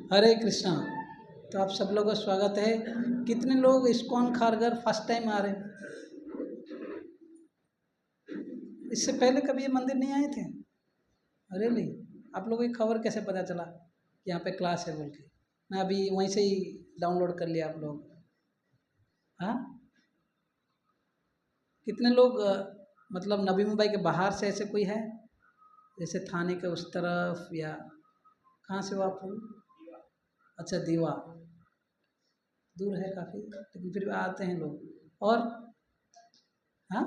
हरे कृष्णा। तो आप सब लोगों का स्वागत है। कितने लोग इस्कॉन खारघर फर्स्ट टाइम आ रहे हैं? इससे पहले कभी ये मंदिर नहीं आए थे? अरे नहीं, आप लोगों की खबर कैसे पता चला कि यहाँ पे क्लास है बोल के? मैं अभी वहीं से ही डाउनलोड कर लिया आप लोग। हाँ, कितने लोग मतलब नवी मुंबई के बाहर से ऐसे कोई है, जैसे थाने के उस तरफ, या कहाँ से हो आप लोग? अच्छा, दीवा दूर है काफ़ी, लेकिन फिर भी आते हैं लोग। और हाँ,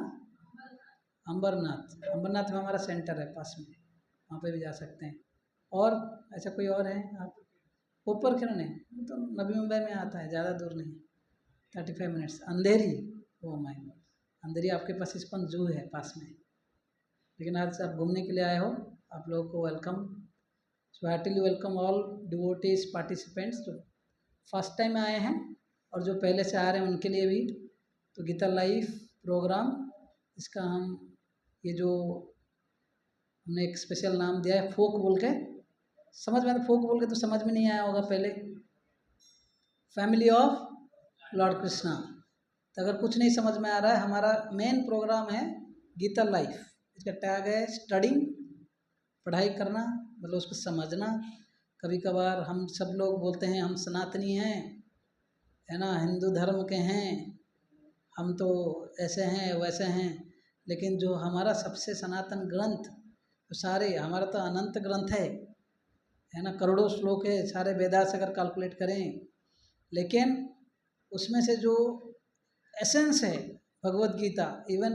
अंबरनाथ। अंबरनाथ में हमारा सेंटर है पास में, वहाँ पे भी जा सकते हैं। और ऐसा कोई और है आप? ऊपर खिरण है तो नवी मुंबई में आता है, ज़्यादा दूर नहीं, 35 minutes. Andheri, oh my god, Andheri आपके पास इस्कॉन जू है पास में। लेकिन आज आप घूमने के लिए आए हो, आप लोगों को welcome. So heartily welcome all devotees participants जो फर्स्ट टाइम आए हैं और जो पहले से आ रहे हैं उनके लिए भी। तो गीता लाइफ प्रोग्राम, इसका हम ये जो हमने एक स्पेशल नाम दिया है फोक बोल के। समझ में, फोक बोल के तो समझ में नहीं आया होगा पहले। Family of Lord Krishna. तो अगर कुछ नहीं समझ में आ रहा है, हमारा मेन प्रोग्राम है गीता लाइफ। इसका टैग है स्टडिंग, पढ़ाई करना, मतलब उसको समझना। कभी कभार हम सब लोग बोलते हैं हम सनातनी हैं, है ना, हिंदू धर्म के हैं, हम तो ऐसे हैं वैसे हैं। लेकिन जो हमारा सबसे सनातन ग्रंथ, तो सारे हमारा तो अनंत ग्रंथ है ना, करोड़ों श्लोक है सारे वेदास अगर कैलकुलेट करें। लेकिन उसमें से जो एसेंस है भगवत गीता, इवन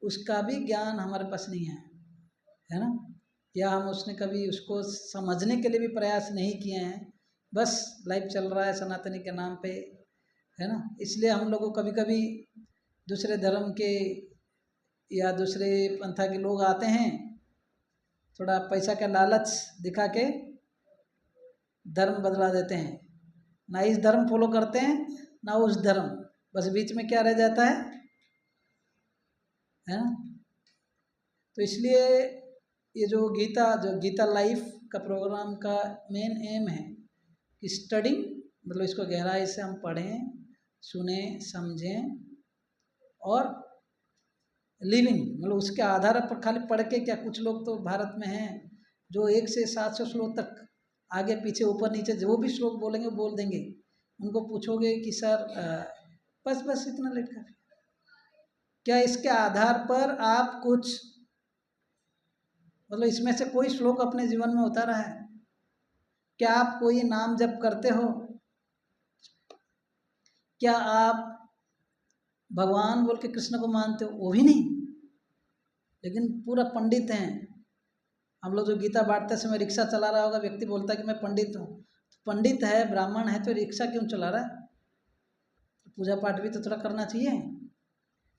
उसका भी ज्ञान हमारे पास नहीं है ना, या हम उसने कभी उसको समझने के लिए भी प्रयास नहीं किए हैं। बस लाइफ चल रहा है सनातनी के नाम पे, है ना। इसलिए हम लोग को कभी कभी दूसरे धर्म के या दूसरे पंथा के लोग आते हैं, थोड़ा पैसा का लालच दिखा के धर्म बदला देते हैं। ना इस धर्म फॉलो करते हैं ना उस धर्म, बस बीच में क्या रह जाता है ना। तो इसलिए ये जो गीता लाइफ का प्रोग्राम का मेन एम है कि स्टडिंग, मतलब इसको गहराई से हम पढ़ें, सुने, समझें और लिविंग, मतलब उसके आधार पर खाली पढ़ के क्या। कुछ लोग तो भारत में हैं जो 1 से 700 श्लोक तक आगे पीछे ऊपर नीचे जो भी श्लोक बोलेंगे बोल देंगे। उनको पूछोगे कि सर बस इतना लेट कर, क्या इसके आधार पर आप कुछ, मतलब इसमें से कोई श्लोक अपने जीवन में उतारा है? क्या आप कोई नाम जप करते हो? क्या आप भगवान बोल के कृष्ण को मानते हो? वो भी नहीं। लेकिन पूरा पंडित हैं हम लोग। जो गीता बांटते समय रिक्शा चला रहा होगा व्यक्ति, बोलता है कि मैं पंडित हूँ। तो पंडित है, ब्राह्मण है, तो रिक्शा क्यों चला रहा है? तो पूजा पाठ भी तो थोड़ा करना चाहिए,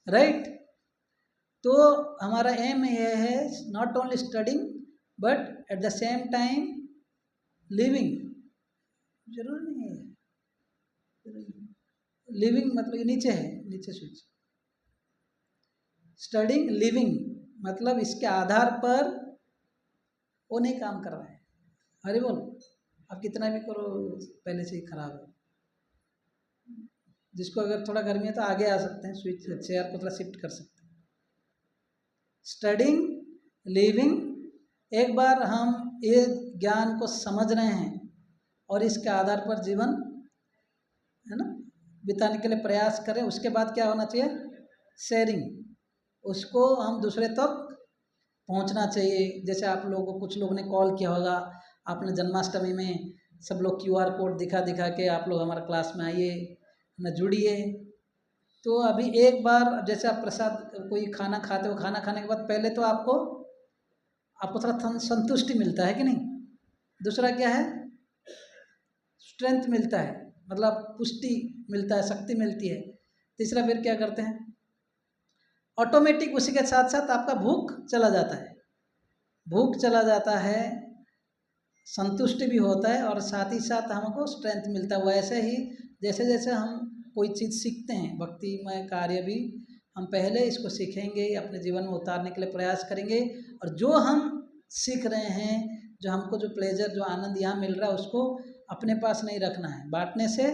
राइट। तो हमारा एम ये है, not only studying but at the same time living. जरूरी नहीं है लिविंग, मतलब ये नीचे है, नीचे स्विच। स्टडिंग लिविंग मतलब इसके आधार पर वो नहीं काम कर रहा है। अरे बोल, आप कितना भी करो पहले से ही खराब है। जिसको अगर थोड़ा गर्मी है तो आगे आ सकते हैं, स्विच चेयर को थोड़ा शिफ्ट कर सकते हैं। स्टडिंग लिविंग, एक बार हम ये ज्ञान को समझ रहे हैं और इसके आधार पर जीवन, है ना, बिताने के लिए प्रयास करें। उसके बाद क्या होना चाहिए? शेयरिंग, उसको हम दूसरे तक पहुंचना चाहिए। जैसे आप लोगों को कुछ लोगों ने कॉल किया होगा, आपने जन्माष्टमी में सब लोग QR कोड दिखा दिखा के आप लोग हमारे क्लास में आइए ना, जुड़िए। तो अभी एक बार जैसे आप प्रसाद कोई खाना खाते हो, खाना खाने के बाद पहले तो आपको थोड़ा संतुष्टि मिलता है कि नहीं? दूसरा क्या है? स्ट्रेंथ मिलता है, मतलब पुष्टि मिलता है, शक्ति मिलती है। तीसरा फिर क्या करते हैं? ऑटोमेटिक उसी के साथ साथ आपका भूख चला जाता है, भूख चला जाता है, संतुष्टि भी होता है और साथ ही साथ हमको स्ट्रेंथ मिलता है। वैसे ही जैसे जैसे हम कोई चीज़ सीखते हैं, भक्तिमय कार्य भी हम पहले इसको सीखेंगे, अपने जीवन में उतारने के लिए प्रयास करेंगे। और जो हम सीख रहे हैं, जो हमको जो प्लेजर, जो आनंद यहाँ मिल रहा है, उसको अपने पास नहीं रखना है, बांटने से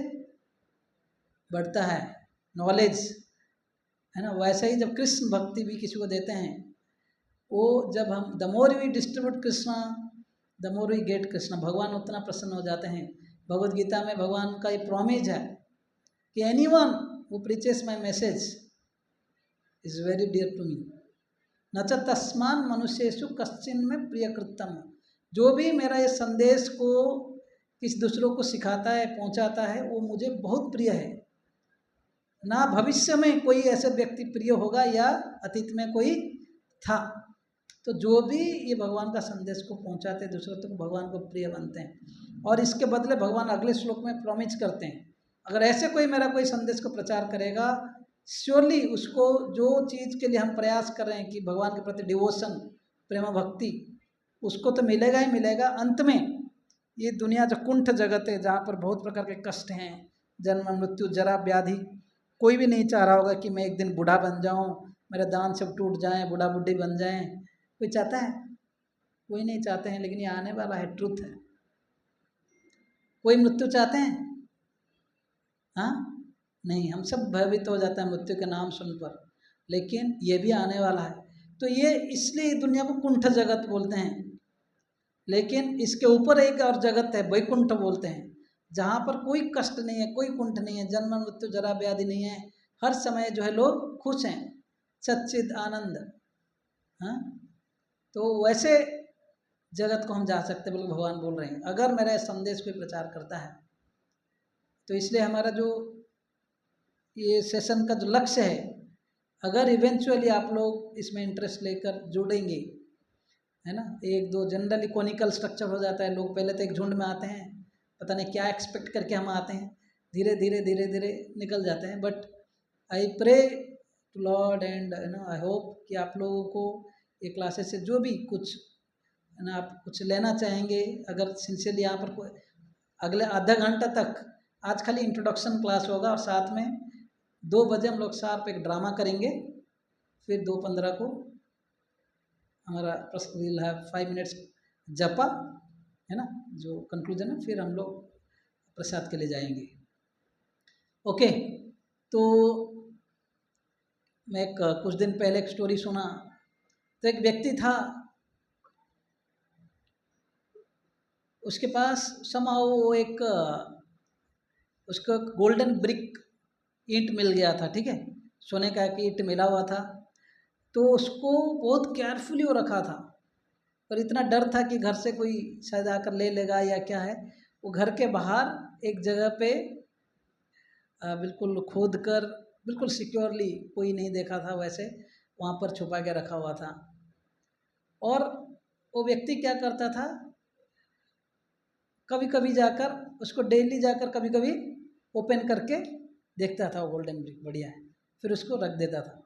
बढ़ता है नॉलेज, है ना। वैसे ही जब कृष्ण भक्ति भी किसी को देते हैं, वो जब हम the more we distribute Krishna the more we get Krishna, भगवान उतना प्रसन्न हो जाते हैं। भगवद गीता में भगवान का ये प्रॉमिस है कि anyone who preaches my message is very dear to me, न च तस्मान मनुष्येषु कश्चिन में प्रियकृतम। जो भी मेरा ये संदेश को किसी दूसरों को सिखाता है, पहुंचाता है, वो मुझे बहुत प्रिय है। ना भविष्य में कोई ऐसे व्यक्ति प्रिय होगा या अतीत में कोई था। तो जो भी ये भगवान का संदेश को पहुंचाते हैं दूसरों तक, भगवान को प्रिय बनते हैं। और इसके बदले भगवान अगले श्लोक में प्रॉमिस करते हैं, अगर ऐसे कोई मेरा कोई संदेश को प्रचार करेगा, श्योरली उसको जो चीज़ के लिए हम प्रयास कर रहे हैं कि भगवान के प्रति डिवोशन, प्रेम भक्ति, उसको तो मिलेगा ही मिलेगा। अंत में ये दुनिया जो कुंठ जगत है, जहाँ पर बहुत प्रकार के कष्ट हैं, जन्म मृत्यु जरा व्याधि, कोई भी नहीं चाह रहा होगा कि मैं एक दिन बूढ़ा बन जाऊं, मेरे दांत सब टूट जाएं, बूढ़ा बूढ़ी बन जाएं। कोई चाहता है? कोई नहीं चाहते हैं, लेकिन ये आने वाला है, ट्रुथ है। कोई मृत्यु चाहते हैं? हाँ नहीं, हम सब भयभीत हो जाते हैं मृत्यु के नाम सुन पर, लेकिन ये भी आने वाला है। तो ये इसलिए दुनिया को कुंठ जगत बोलते हैं। लेकिन इसके ऊपर एक और जगत है, वैकुंठ बोलते हैं, जहाँ पर कोई कष्ट नहीं है, कोई कुंठ नहीं है, जन्म मृत्यु जरा व्याधि नहीं है, हर समय जो है लोग खुश हैं, सच्चिद आनंद। हाँ, तो वैसे जगत को हम जा सकते, बिल्कुल भगवान बोल रहे हैं, अगर मेरा संदेश कोई प्रचार करता है। तो इसलिए हमारा जो ये सेशन का जो लक्ष्य है, अगर इवेंचुअली आप लोग इसमें इंटरेस्ट लेकर जुड़ेंगे, है ना, एक दो जनरली कॉनिकल स्ट्रक्चर हो जाता है, लोग पहले तो एक झुंड में आते हैं, पता नहीं क्या एक्सपेक्ट करके हम आते हैं, धीरे धीरे धीरे धीरे निकल जाते हैं। But I pray to lord and I hope कि आप लोगों को ये क्लासेस से जो भी कुछ, है ना, आप कुछ लेना चाहेंगे, अगर सिंसियरली यहाँ पर कोई अगले आधा घंटा तक, आज खाली इंट्रोडक्शन क्लास होगा और साथ में 2 बजे हम लोग शार्प एक ड्रामा करेंगे, फिर 2:15 को हमारा विल हैव 5 मिनट्स जपा, है ना, जो कंक्लूजन है, फिर हम लोग प्रसाद के लिए जाएंगे। ओके, तो मैं कुछ दिन पहले एक स्टोरी सुना। तो एक व्यक्ति था, उसके पास समाओ वो एक उसको गोल्डन ब्रिक ईंट मिल गया था, ठीक है, सोने का एक ईंट मिला हुआ था। तो उसको बहुत केयरफुली वो रखा था, पर इतना डर था कि घर से कोई शायद आकर ले लेगा या क्या है। वो घर के बाहर एक जगह पे बिल्कुल खोद कर, बिल्कुल सिक्योरली, कोई नहीं देखा था वैसे, वहाँ पर छुपा के रखा हुआ था। और वो व्यक्ति क्या करता था, कभी कभी जाकर उसको डेली जाकर कभी कभी ओपन करके देखता था, वो गोल्डन ब्रिक बढ़िया है, फिर उसको रख देता था,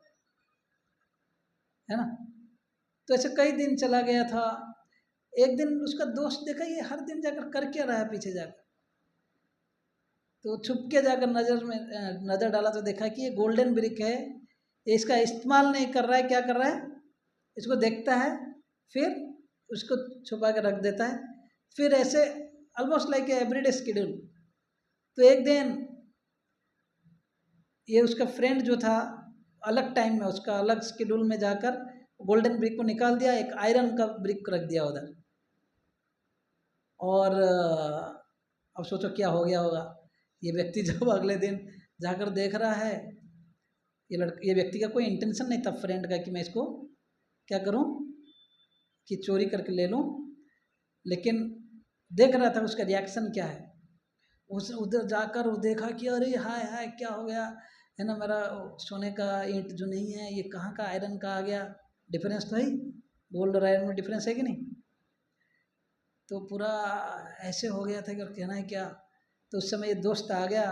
है ना। तो ऐसे कई दिन चला गया था। एक दिन उसका दोस्त देखा ये हर दिन जाकर कर क्या रहा है पीछे जाकर, तो छुप के जाकर नज़र डाला तो देखा कि ये गोल्डन ब्रिक है, इसका इस्तेमाल नहीं कर रहा है, क्या कर रहा है, इसको देखता है, फिर उसको छुपा के रख देता है। फिर ऐसे ऑलमोस्ट लाइक एवरीडे शेड्यूल। तो एक दिन ये उसका फ्रेंड जो था, अलग टाइम में उसका अलग शेड्यूल में जाकर गोल्डन ब्रिक को निकाल दिया, एक आयरन का ब्रिक रख दिया उधर। और अब सोचो क्या हो गया होगा। ये व्यक्ति जब अगले दिन जाकर देख रहा है, ये व्यक्ति का कोई इंटेंशन नहीं था फ्रेंड का कि मैं इसको क्या करूं कि चोरी करके ले लूं, लेकिन देख रहा था उसका रिएक्शन क्या है। उस उधर जाकर वो देखा कि अरे हाय हाय क्या हो गया, है ना, मेरा सोने का ईंट जो नहीं है ये कहाँ का आयरन का आ गया, डिफरेंस तो है ही, गोल्ड और आयरन में डिफरेंस है कि नहीं। तो पूरा ऐसे हो गया था कि और कहना है क्या। तो उस समय ये दोस्त आ गया,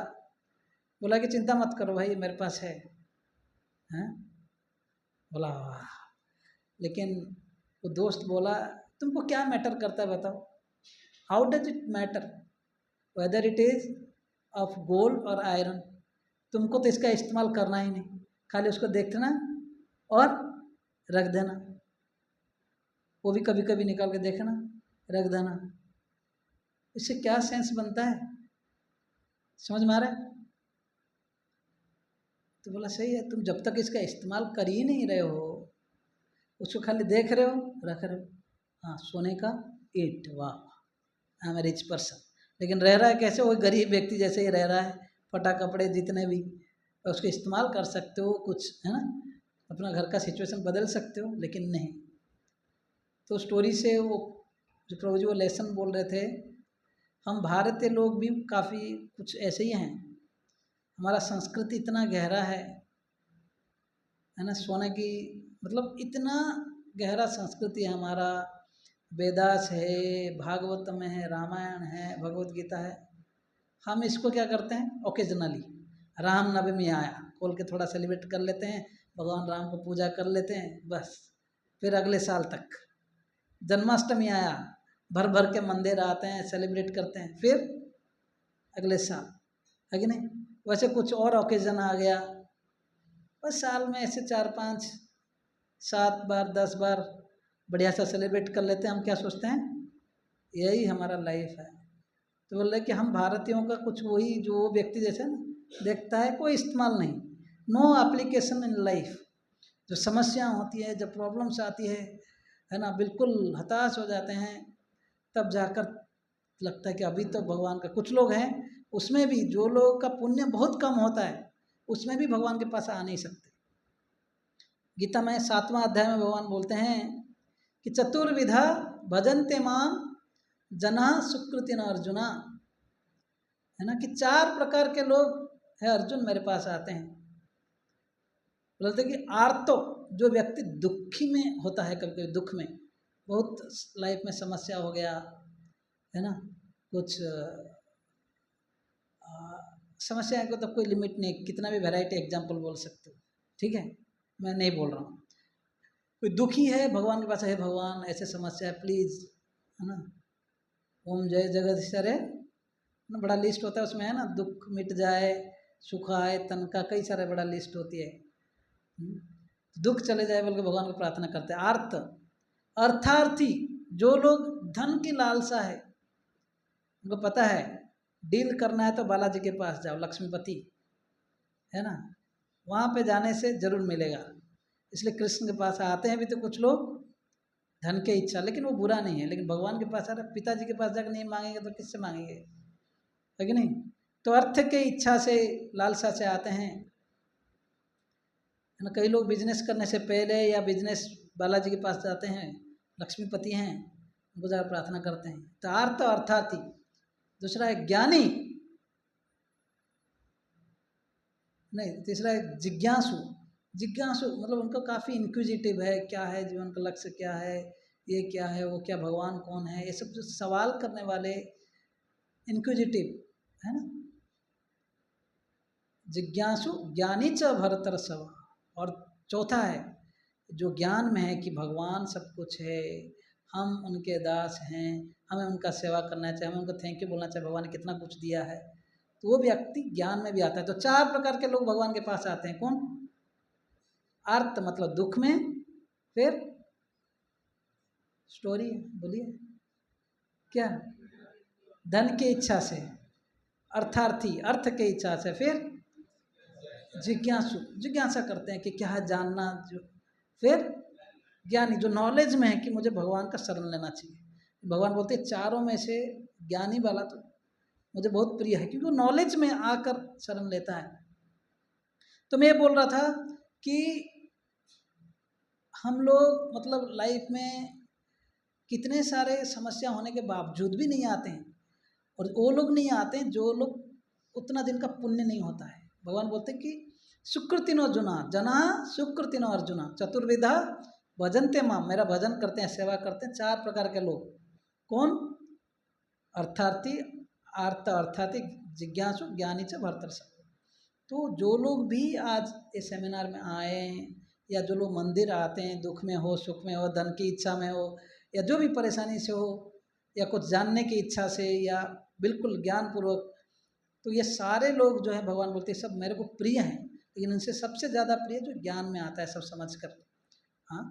बोला कि चिंता मत करो भाई मेरे पास है, हैं, बोला वाह। लेकिन वो दोस्त बोला तुमको क्या मैटर करता है बताओ, how does it matter whether it is of gold और आयरन, तुमको तो इसका इस्तेमाल करना ही नहीं, खाली उसको देखना और रख देना, वो भी कभी कभी निकाल के देखना, रख देना। इससे क्या सेंस बनता है? समझ में आ रहा है? तो बोला सही है, तुम जब तक इसका इस्तेमाल कर ही नहीं रहे हो, उसको खाली देख रहे हो, रख रहे हो। हाँ, सोने का ईंट, वाह, I am a rich person, लेकिन रह रहा है कैसे? वो गरीब व्यक्ति जैसे ही रह रहा है, फटा कपड़े जितने भी, उसको इस्तेमाल कर सकते हो कुछ, है ना, अपना घर का सिचुएशन बदल सकते हो, लेकिन नहीं। तो स्टोरी से वो जो प्रभु जी वो लेसन बोल रहे थे, हम भारतीय लोग भी काफ़ी कुछ ऐसे ही हैं। हमारा संस्कृति इतना गहरा है ना, सोने की मतलब इतना गहरा संस्कृति है हमारा। वेदास है, भागवत में है, रामायण है, भगवत गीता है। हम इसको क्या करते हैं, ओकेजनली रामनवमी आया खोल के थोड़ा सेलिब्रेट कर लेते हैं, भगवान राम को पूजा कर लेते हैं, बस। फिर अगले साल तक जन्माष्टमी आया, भर भर के मंदिर आते हैं, सेलिब्रेट करते हैं, फिर अगले साल, है कि नहीं? वैसे कुछ और ओकेजन आ गया, बस साल में ऐसे 4-5 7 बार 10 बार बढ़िया सा सेलिब्रेट कर लेते हैं। हम क्या सोचते हैं, यही हमारा लाइफ है। तो बोल रहे कि हम भारतीयों का कुछ वही जो व्यक्ति जैसे ना देखता है, कोई इस्तेमाल नहीं, नो एप्लीकेशन इन लाइफ। जो समस्या होती है, जब प्रॉब्लम्स आती है ना, बिल्कुल हताश हो जाते हैं, तब जाकर लगता है कि अभी तो भगवान का। कुछ लोग हैं उसमें भी, जो लोग का पुण्य बहुत कम होता है, उसमें भी भगवान के पास आ नहीं सकते। गीता में 7वां अध्याय में भगवान बोलते हैं कि चतुर्विधा भजन्ते माम जना सुकृतिन अर्जुना, है ना, कि 4 प्रकार के लोग है अर्जुन मेरे पास आते हैं। बोलते कि आर्तो, जो व्यक्ति दुखी में होता है, कभी कभी दुख में, बहुत लाइफ में समस्या हो गया है ना, कुछ समस्या को तो कोई लिमिट नहीं, कितना भी वैरायटी एग्जाम्पल बोल सकते हो, ठीक है, मैं नहीं बोल रहा हूँ। कोई दुखी है, भगवान के पास है, भगवान ऐसे समस्या है प्लीज़, है ना, ओम जय जगदीश्वरे ना, बड़ा लिस्ट होता है उसमें, है ना, दुख मिट जाए, सुख आए, तन का, कई सारे बड़ा लिस्ट होती है। दुख चले जाए बोल के भगवान को प्रार्थना करते हैं। आर्त, अर्थार्थी, जो लोग धन की लालसा है, उनको पता है डील करना है तो बालाजी के पास जाओ, लक्ष्मीपति, है ना, वहाँ पे जाने से जरूर मिलेगा। इसलिए कृष्ण के पास आते हैं भी तो कुछ लोग धन के इच्छा, लेकिन वो बुरा नहीं है, लेकिन भगवान के पास आ रहे, पिताजी के पास जाकर नहीं मांगेंगे तो किससे मांगेंगे, है कि नहीं? तो अर्थ के इच्छा से, लालसा से आते हैं, है ना। कई लोग बिजनेस करने से पहले या बिजनेस बालाजी के पास जाते हैं, लक्ष्मीपति हैं, उनको जाकर प्रार्थना करते हैं। तो अर्थ अर्थार्थी। दूसरा है ज्ञानी, नहीं, तीसरा है जिज्ञासु। जिज्ञासु मतलब उनका काफ़ी इंक्विजिटिव है, क्या है जीवन का लक्ष्य, क्या है ये, क्या है वो, क्या भगवान कौन है, ये सब जो सवाल करने वाले, इंक्विजिटिव, है ना। जिज्ञासु ज्ञानी च भरतर्षभ। और चौथा है जो ज्ञान में है कि भगवान सब कुछ है, हम उनके दास हैं, हमें उनका सेवा करना चाहिए, हमें उनको थैंक यू बोलना चाहिए, भगवान ने कितना कुछ दिया है। तो वो व्यक्ति ज्ञान में भी आता है। तो 4 प्रकार के लोग भगवान के पास आते हैं। कौन? अर्थ मतलब दुख में, फिर स्टोरी बोलिए क्या, धन की इच्छा से, अर्थार्थी अर्थ की इच्छा से, फिर जिज्ञासु जिज्ञासा करते हैं कि क्या है जानना, जो, फिर ज्ञानी जो नॉलेज में है कि मुझे भगवान का शरण लेना चाहिए। भगवान बोलते हैं चारों में से ज्ञानी वाला तो मुझे बहुत प्रिय है, क्योंकि वो नॉलेज में आकर शरण लेता है। तो मैं ये बोल रहा था कि हम लोग मतलब लाइफ में कितने सारे समस्या होने के बावजूद भी नहीं आते हैं, और वो लोग नहीं आते हैं जो लोग उतना दिन का पुण्य नहीं होता है। भगवान बोलते हैं कि सुकृतिनो अर्जुना जना, सुकृतिनो अर्जुना चतुर्विधा भजनते माम, मेरा भजन करते हैं, सेवा करते हैं 4 प्रकार के लोग। कौन? अर्थार्थी, अर्थ अर्थार्थी, जिज्ञासु, ज्ञानी च भरतर्षभ। तो जो लोग भी आज इस सेमिनार में आए, या जो लोग मंदिर आते हैं, दुख में हो, सुख में हो, धन की इच्छा में हो, या जो भी परेशानी से हो, या कुछ जानने की इच्छा से, या बिल्कुल ज्ञानपूर्वक, तो ये सारे लोग जो है भगवान बोलते हैं सब मेरे को प्रिय हैं, लेकिन उनसे सबसे ज़्यादा प्रिय जो ज्ञान में आता है सब समझ कर। हाँ,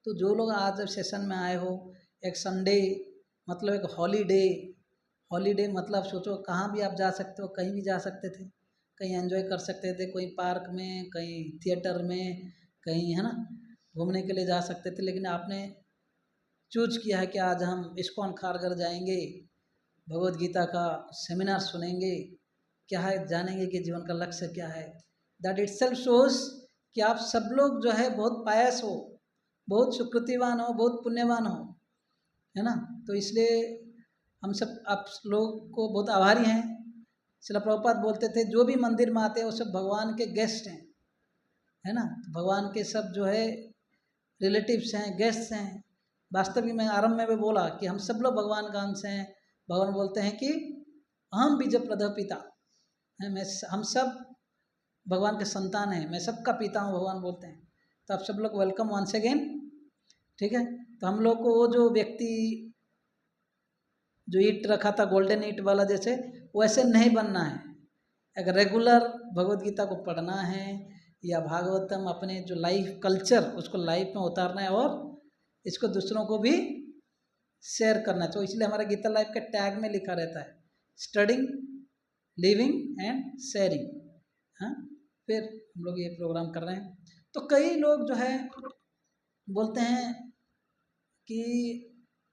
तो जो लोग आज सेशन में आए हो, एक संडे मतलब एक हॉलीडे, हॉलीडे मतलब सोचो कहाँ भी आप जा सकते हो, कहीं भी जा सकते थे, कहीं एंजॉय कर सकते थे, कोई पार्क में, कहीं थिएटर में, कहीं, है ना, घूमने के लिए जा सकते थे। लेकिन आपने चूज किया है कि आज हम इस्कॉन खारघर जाएंगे, भगवत गीता का सेमिनार सुनेंगे, क्या है, जानेंगे कि जीवन का लक्ष्य क्या है। दैट इट सेल्फ शोज कि आप सब लोग जो है बहुत पायस हो, बहुत सुकृतिवान हो, बहुत पुण्यवान हो, है ना। तो इसलिए हम सब आप लोग को बहुत आभारी हैं। श्रील प्रभुपाद बोलते थे जो भी मंदिर में आते हैं वो सब भगवान के गेस्ट हैं, है ना। तो भगवान के सब जो है रिलेटिव्स हैं, गेस्ट्स हैं। वास्तविक में आरंभ में भी बोला कि हम सब लोग भगवान का अंश हैं। भगवान बोलते हैं कि अहम बीज प्रद पिता है, मैं, हम सब भगवान के संतान हैं, मैं सबका पिता हूँ, भगवान बोलते हैं। तो आप सब लोग वेलकम वंस अगेन, ठीक है। तो हम लोग को वो जो व्यक्ति जो ईट रखा था गोल्डन ईट वाला जैसे, वैसे नहीं बनना है। अगर रेगुलर भगवत गीता को पढ़ना है या भागवतम अपने जो लाइफ कल्चर उसको लाइफ में उतारना है और इसको दूसरों को भी शेयर करना है। तो इसलिए हमारा गीता लाइफ के टैग में लिखा रहता है स्टडिंग, लिविंग एंड शेयरिंग। हाँ, फिर हम लोग ये प्रोग्राम कर रहे हैं। तो कई लोग जो है बोलते हैं कि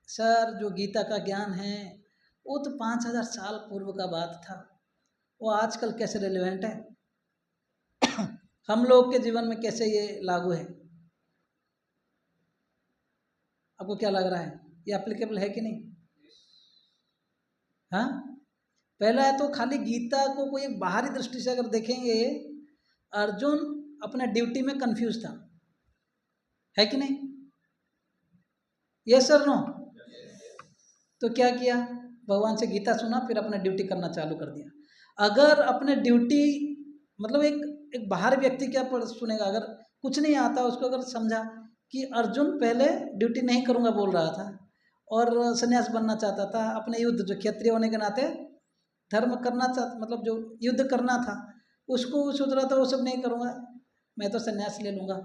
सर जो गीता का ज्ञान है वो तो 5000 साल पूर्व का बात था, वो आजकल कैसे रिलेवेंट है, हम लोग के जीवन में कैसे ये लागू है। आपको क्या लग रहा है, ये एप्लीकेबल है कि नहीं? हाँ, पहला है तो खाली गीता को कोई एक बाहरी दृष्टि से अगर देखेंगे, अर्जुन अपने ड्यूटी में कंफ्यूज था, है कि नहीं? Yes sir no? तो क्या किया, भगवान से गीता सुना, फिर अपना ड्यूटी करना चालू कर दिया। अगर अपने ड्यूटी मतलब एक बाहर व्यक्ति क्या सुनेगा, अगर कुछ नहीं आता उसको अगर समझा कि अर्जुन पहले ड्यूटी नहीं करूँगा बोल रहा था और सन्यास बनना चाहता था, अपने युद्ध जो क्षत्रिय होने के नाते धर्म करना चाहता, मतलब जो युद्ध करना था उसको सोच रहा था वो सब नहीं करूँगा, मैं तो सन्यास ले लूँगा,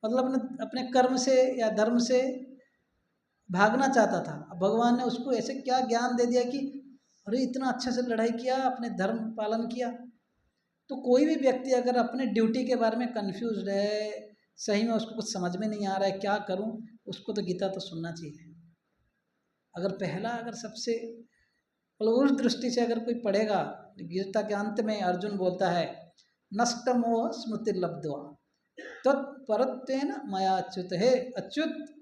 मतलब अपने अपने कर्म से या धर्म से भागना चाहता था। अब भगवान ने उसको ऐसे क्या ज्ञान दे दिया कि अरे इतना अच्छे से लड़ाई किया, अपने धर्म पालन किया। तो कोई भी व्यक्ति अगर अपने ड्यूटी के बारे में कंफ्यूज है, सही में उसको कुछ समझ में नहीं आ रहा है क्या करूं, उसको तो गीता तो सुनना चाहिए। अगर पहला अगर सबसे मतलब उस दृष्टि से अगर कोई पढ़ेगा, गीता के अंत में अर्जुन बोलता है नष्टमोह स्मृति लब्ध्वा तत्परत्वेन मया अच्युत, है अच्युत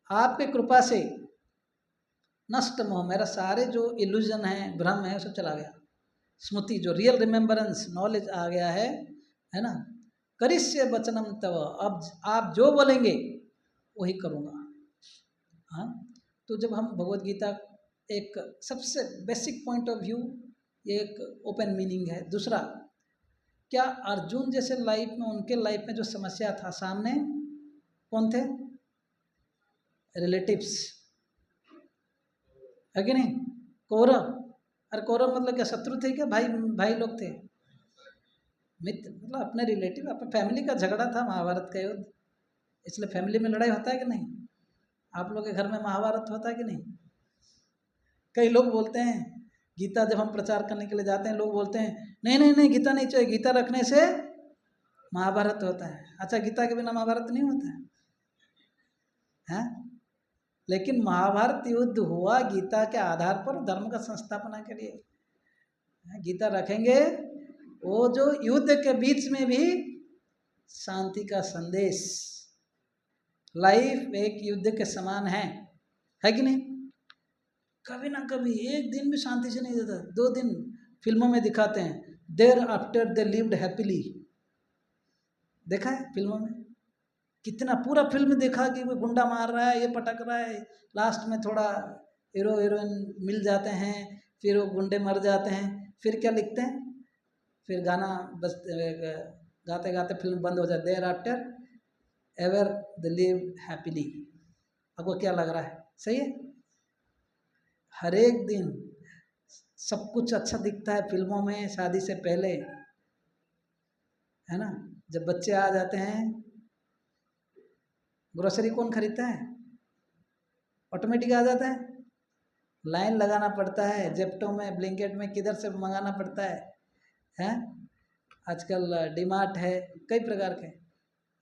आपके कृपा से नष्ट मोह, मेरा सारे जो इल्यूजन है, भ्रम है, सब चला गया। स्मृति जो रियल रिमेम्बरेंस नॉलेज आ गया है ना। करिष्य वचनम तव, अब आप जो बोलेंगे वही करूँगा। हाँ, तो जब हम भगवत गीता एक सबसे बेसिक पॉइंट ऑफ व्यू, ये एक ओपन मीनिंग है। दूसरा, क्या अर्जुन जैसे लाइफ में, उनके लाइफ में जो समस्या था, सामने कौन थे? रिलेटिव्स, है कि नहीं? कौरव। अरे कौरव मतलब क्या, शत्रु थे क्या? भाई भाई लोग थे, मित्र, मतलब अपने रिलेटिव, अपने फैमिली का झगड़ा था, महाभारत का युद्ध। इसलिए फैमिली में लड़ाई होता है कि नहीं? आप लोग के घर में महाभारत होता है कि नहीं? कई लोग बोलते हैं गीता जब हम प्रचार करने के लिए जाते हैं, लोग बोलते हैं नहीं नहीं नहीं गीता नहीं चाहिए, गीता रखने से महाभारत होता है। अच्छा, गीता के बिना महाभारत नहीं होता है? हैं? लेकिन महाभारत युद्ध हुआ गीता के आधार पर, धर्म का संस्थापना के लिए। गीता रखेंगे, वो जो युद्ध के बीच में भी शांति का संदेश, लाइफ एक युद्ध के समान है कि नहीं? कभी ना कभी एक दिन भी शांति से नहीं देता। 2 दिन फिल्मों में दिखाते हैं, thereafter they lived happily, देखा है फिल्मों में? कितना पूरा फिल्म देखा कि वो गुंडा मार रहा है, ये पटक रहा है, लास्ट में थोड़ा हीरो हीरोइन मिल जाते हैं, फिर वो गुंडे मर जाते हैं, फिर क्या लिखते हैं, फिर गाना बस गाते गाते फिल्म बंद हो जाती, thereafter ever the live happily. आपको क्या लग रहा है, सही है? हर एक दिन सब कुछ अच्छा दिखता है फिल्मों में, शादी से पहले, है ना। जब बच्चे आ जाते हैं, ग्रोसरी कौन खरीदता है? ऑटोमेटिक आ जाता है। लाइन लगाना पड़ता है, जेप्टो में, ब्लिंकेट में, किधर से मंगाना पड़ता है, हैं? आजकल डीमार्ट है, कई प्रकार के।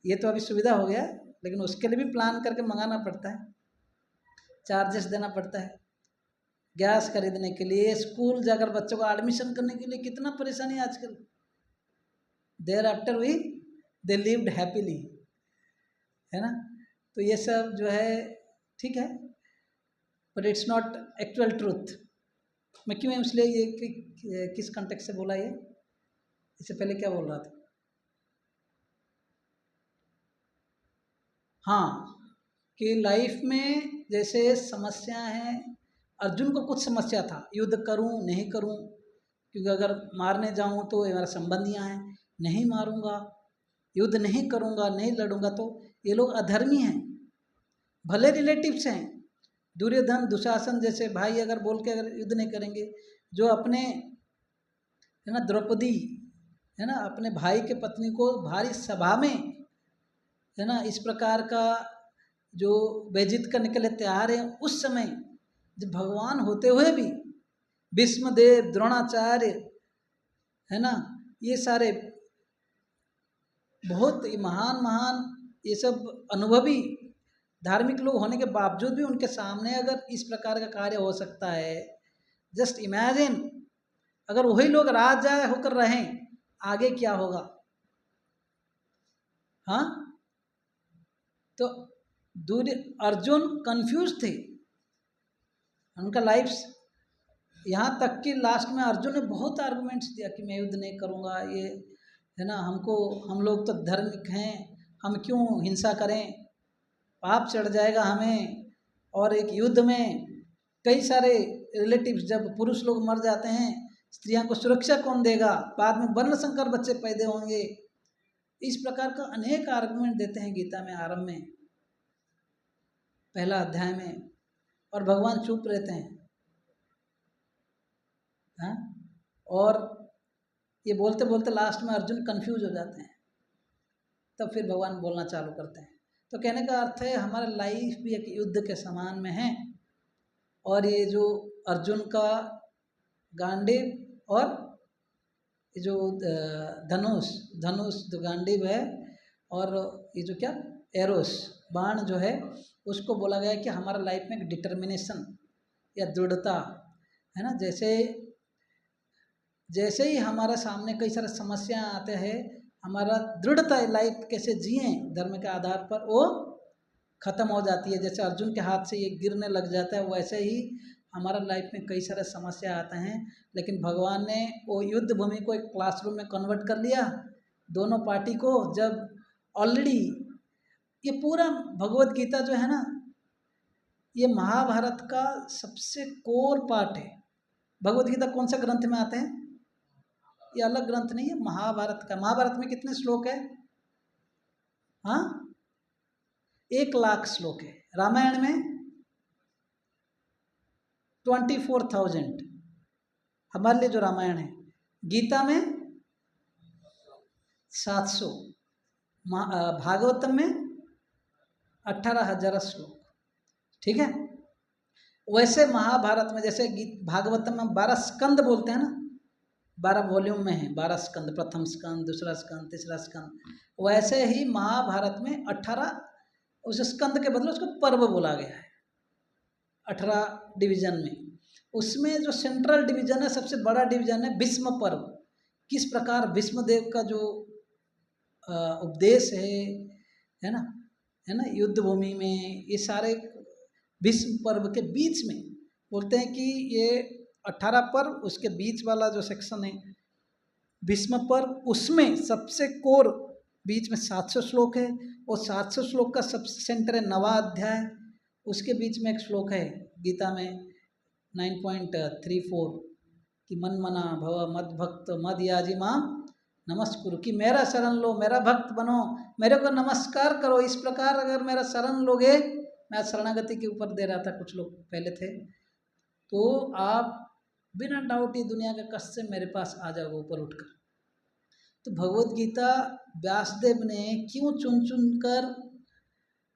ये तो अभी सुविधा हो गया, लेकिन उसके लिए भी प्लान करके मंगाना पड़ता है, चार्जेस देना पड़ता है। गैस खरीदने के लिए, स्कूल जाकर बच्चों को एडमिशन करने के लिए कितना परेशानी आजकल। Thereafter we they lived happily, है ना। तो ये सब जो है ठीक है, but it's not actual truth. मैं क्यों इसलिए ये किस कंटेक्स्ट से बोला ये, इससे पहले क्या बोल रहा था? हाँ, कि लाइफ में जैसे समस्याएं हैं, अर्जुन को कुछ समस्या था, युद्ध करूं नहीं करूं, क्योंकि अगर मारने जाऊं तो हमारा संबंधियां हैं, नहीं मारूंगा, युद्ध नहीं करूंगा, नहीं लड़ूंगा तो ये लोग अधर्मी हैं, भले रिलेटिव्स हैं। दुर्योधन दुशासन जैसे भाई अगर बोल के अगर युद्ध नहीं करेंगे, जो अपने है ना द्रौपदी, है ना, अपने भाई के पत्नी को भारी सभा में, है ना, इस प्रकार का जो बेइज्जत करने के लिए तैयार है, उस समय जब भगवान होते हुए भी भीष्मदेव, द्रोणाचार्य, है ना, ये सारे बहुत महान महान ये सब अनुभवी धार्मिक लोग होने के बावजूद भी उनके सामने अगर इस प्रकार का कार्य हो सकता है, जस्ट इमेजिन अगर वही लोग राजा होकर रहें, आगे क्या होगा। हाँ, तो अर्जुन कंफ्यूज थे, उनका लाइफ यहाँ तक कि लास्ट में अर्जुन ने बहुत आर्गुमेंट्स दिया कि मैं युद्ध नहीं करूँगा, ये है ना, हमको, हम लोग तो धार्मिक हैं, हम क्यों हिंसा करें, पाप चढ़ जाएगा हमें। और एक युद्ध में कई सारे रिलेटिव्स, जब पुरुष लोग मर जाते हैं, स्त्रियों को सुरक्षा कौन देगा, बाद में वर्ण संकर बच्चे पैदा होंगे। इस प्रकार का अनेक आर्गुमेंट देते हैं गीता में आरंभ में, पहला अध्याय में, और भगवान चुप रहते हैं। हाँ, और ये बोलते बोलते लास्ट में अर्जुन कंफ्यूज हो जाते हैं, तब फिर भगवान बोलना चालू करते हैं। तो कहने का अर्थ है हमारा लाइफ भी एक युद्ध के समान में है, और ये जो अर्जुन का गांडीव और ये जो धनुष जो गांडीव है, और ये जो क्या एरोस बाण जो है, उसको बोला गया है कि हमारा लाइफ में एक डिटर्मिनेशन या दृढ़ता है ना। जैसे ही हमारे सामने कई सारे समस्या आते हैं, हमारा दृढ़ता लाइफ कैसे जिए धर्म के आधार पर, वो खत्म हो जाती है। जैसे अर्जुन के हाथ से ये गिरने लग जाता है, वैसे ही हमारा लाइफ में कई सारे समस्या आते हैं, लेकिन भगवान ने वो युद्ध भूमि को एक क्लासरूम में कन्वर्ट कर लिया दोनों पार्टी को। जब ऑलरेडी ये पूरा भगवत गीता जो है ना, ये महाभारत का सबसे कोर पार्ट है। भगवत गीता कौन सा ग्रंथ में आते हैं? ये अलग ग्रंथ नहीं है, महाभारत का। महाभारत में कितने श्लोक है? हाँ, 1,00,000 श्लोक है। रामायण में 24,000 हमारे लिए जो रामायण है। गीता में 700, भागवतम में 18,000 श्लोक, ठीक है। वैसे महाभारत में जैसे भागवतम में 12 स्कंद बोलते हैं ना, 12 वॉल्यूम में है, 12 स्कंद, प्रथम स्कंद, दूसरा स्कंद, तीसरा स्कंद। वैसे ही महाभारत में 18, उस स्कंद के बदले उसको पर्व बोला गया है 18 डिवीजन में। उसमें जो सेंट्रल डिवीजन है, सबसे बड़ा डिवीजन है भीष्म पर्व। किस प्रकार भीष्मदेव का जो उपदेश है ना, युद्ध भूमि में, ये सारे भीष्म पर्व के बीच में बोलते हैं कि ये 18 पर्व, उसके बीच वाला जो सेक्शन है भीष्म पर्व, उसमें सबसे कोर बीच में 700 श्लोक है, और 700 श्लोक का सबसे सेंटर है 9वां अध्याय। उसके बीच में एक श्लोक है गीता में 9.34 कि मन मना भव मद भक्त मद याजी माम नमस्कुरु, कि मेरा शरण लो, मेरा भक्त बनो, मेरे को नमस्कार करो। इस प्रकार अगर मेरा शरण लोगे, मैं शरणागति के ऊपर दे रहा था, कुछ लोग पहले थे, तो आप बिना डाउट ही दुनिया के कष्ट से मेरे पास आ जाओगे ऊपर उठकर। तो भगवत गीता व्यासदेव ने क्यों चुन चुन कर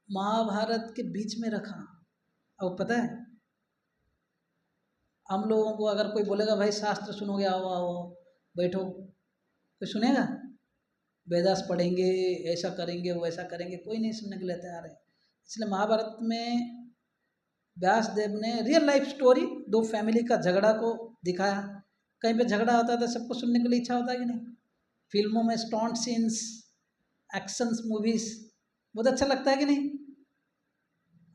महाभारत के बीच में रखा, अब पता है? हम लोगों को अगर कोई बोलेगा भाई शास्त्र सुनोगे, आओ आओ आओ, बैठो, कोई सुनेगा? वेदास पढ़ेंगे, ऐसा करेंगे वैसा करेंगे, कोई नहीं सुनने के लिए तैयार है। इसलिए महाभारत में व्यास देव ने रियल लाइफ स्टोरी, दो फैमिली का झगड़ा को दिखाया। कहीं पे झगड़ा होता है तो सबको सुनने के लिए इच्छा होता है कि नहीं? फिल्मों में स्टॉन्ट सीन्स, एक्शंस मूवीज बहुत अच्छा लगता है कि नहीं?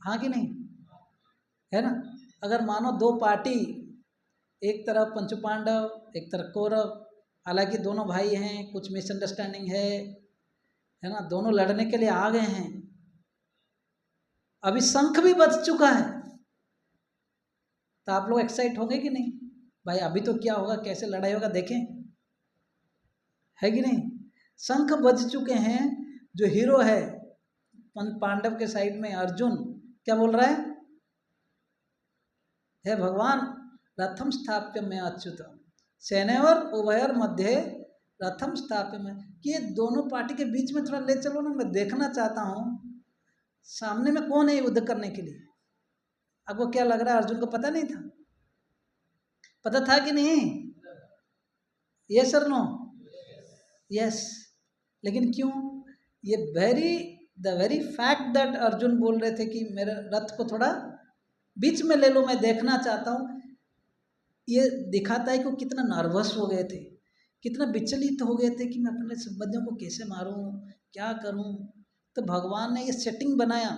हाँ कि नहीं? है ना? अगर मानो दो पार्टी, एक तरफ पंचु पांडव, एक तरफ कौरव, हालांकि दोनों भाई हैं, कुछ मिसअंडरस्टैंडिंग है ना, दोनों लड़ने के लिए आ गए हैं, अभी शंख भी बज चुका है, तो आप लोग एक्साइट होंगे कि नहीं? भाई अभी तो क्या होगा, कैसे लड़ाई होगा देखें, है कि नहीं? शंख बज चुके हैं, जो हीरो है पांडव के साइड में अर्जुन क्या बोल रहा है? हे भगवान रथम स्थाप्य में अच्युत सेनेवर उभयर मध्य रथम स्थाप्य में, कि ये दोनों पार्टी के बीच में थोड़ा ले चलो ना, मैं देखना चाहता हूँ सामने में कौन है युद्ध करने के लिए। आपको क्या लग रहा है, अर्जुन को पता नहीं था? पता था कि नहीं? यस और नो? यस। लेकिन क्यों? ये the very fact that Arjun बोल रहे थे कि मेरे रथ को थोड़ा बीच में ले लो, मैं देखना चाहता हूँ, ये दिखाता है कि वो कितना नर्वस हो गए थे, कितना विचलित हो गए थे कि मैं अपने संबंधियों को कैसे मारूं, क्या करूं। तो भगवान ने ये सेटिंग बनाया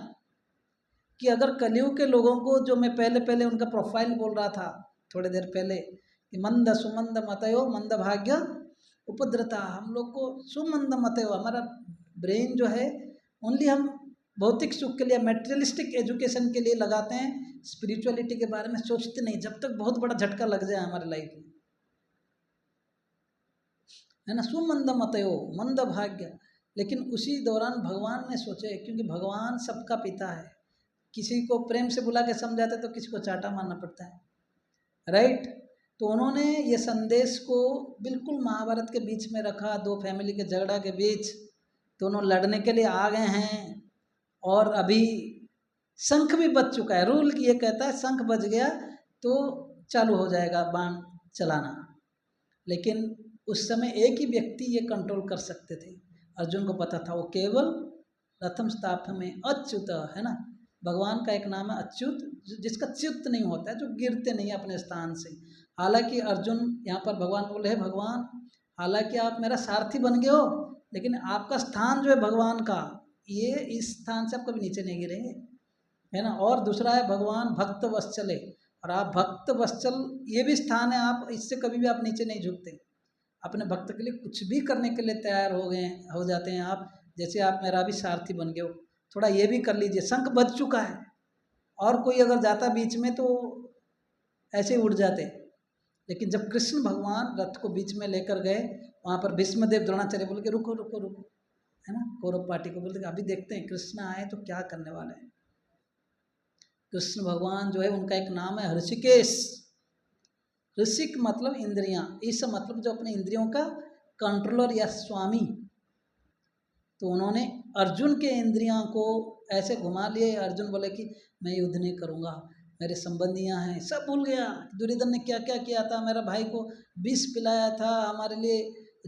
कि अगर कलयुग के लोगों को, जो मैं पहले उनका प्रोफाइल बोल रहा था थोड़ी देर पहले, कि मंद सुमंद मतयो मंद भाग्य उपद्रता, हम लोग को सुमंद मतयो, हमारा ब्रेन जो है ओनली हम भौतिक सुख के लिए, मेटेरियलिस्टिक एजुकेशन के लिए लगाते हैं, स्पिरिचुअलिटी के बारे में सोचते नहीं, जब तक बहुत बड़ा झटका लग जाए हमारे लाइफ में, है ना, सुमंद मतयो मंद भाग्य। लेकिन उसी दौरान भगवान ने सोचे, क्योंकि भगवान सबका पिता है, किसी को प्रेम से बुला के समझाते तो किसी को चाटा मारना पड़ता है, राइट? तो उन्होंने ये संदेश को बिल्कुल महाभारत के बीच में रखा, दो फैमिली के झगड़ा के बीच, दोनों लड़ने के लिए आ गए हैं, और अभी शंख भी बज चुका है। रूल ये कहता है शंख बज गया तो चालू हो जाएगा बाण चलाना, लेकिन उस समय एक ही व्यक्ति ये कंट्रोल कर सकते थे, अर्जुन को पता था, वो केवल रथम स्थाप्य में अच्युत, है ना, भगवान का एक नाम है अच्युत, जिसका च्युत नहीं होता है, जो गिरते नहीं अपने स्थान से। हालांकि अर्जुन यहाँ पर भगवान बोले, है भगवान, हालांकि आप मेरा सारथी बन गए हो, लेकिन आपका स्थान जो है भगवान का, ये इस स्थान से आप कभी नीचे नहीं गिरेंगे, है ना। और दूसरा है भगवान भक्त वत्सले, और आप भक्त वत्सल, ये भी स्थान है, आप इससे कभी भी आप नीचे नहीं झुकते, अपने भक्त के लिए कुछ भी करने के लिए तैयार हो जाते हैं आप, जैसे आप मेरा भी सारथी बन गए हो, थोड़ा ये भी कर लीजिए। शंख बज चुका है, और कोई अगर जाता बीच में तो ऐसे ही उड़ जाते, लेकिन जब कृष्ण भगवान रथ को बीच में लेकर गए, वहाँ पर भीष्मदेव द्रोणाचार्य बोल के रुको रुको रुको, है ना, कौरव पार्टी को बोलते अभी देखते हैं कृष्ण आए तो क्या करने वाले हैं। कृष्ण भगवान जो है उनका एक नाम है ऋषिकेश, ऋषिक मतलब इंद्रियां, इस मतलब जो अपने इंद्रियों का कंट्रोलर या स्वामी। तो उन्होंने अर्जुन के इंद्रियों को ऐसे घुमा लिए, अर्जुन बोले कि मैं युद्ध नहीं करूँगा, मेरे संबंधियां हैं, सब भूल गया दुर्योधन ने क्या क्या किया था, मेरा भाई को विष पिलाया था, हमारे लिए